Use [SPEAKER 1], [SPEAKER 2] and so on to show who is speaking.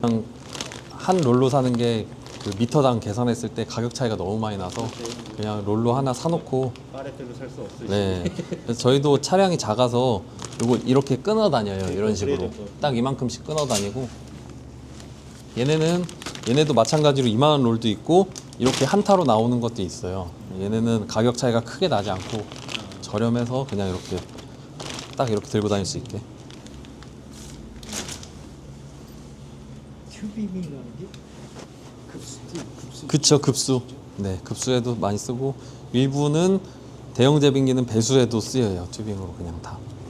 [SPEAKER 1] 그냥 한 롤로 사는 게 그 미터당 계산했을 때 가격 차이가 너무 많이 나서 그냥 롤로 하나 사놓고.
[SPEAKER 2] 파레트로 살 수 없으시죠?
[SPEAKER 1] 네. 그래서 저희도 차량이 작아서 이거 이렇게 끊어 다녀요. 이런 식으로 딱 이만큼씩 끊어 다니고. 얘네도 마찬가지로 2만 원 롤도 있고 이렇게 한타로 나오는 것도 있어요. 얘네는 가격 차이가 크게 나지 않고 저렴해서 그냥 이렇게 딱 이렇게 들고 다닐 수 있게.
[SPEAKER 2] 튜빙이라는 게 급수.
[SPEAKER 1] 그쵸, 급수. 네, 급수에도 많이 쓰고 일부는 대형 제빙기는 배수에도 쓰여요. 튜빙으로 그냥 다.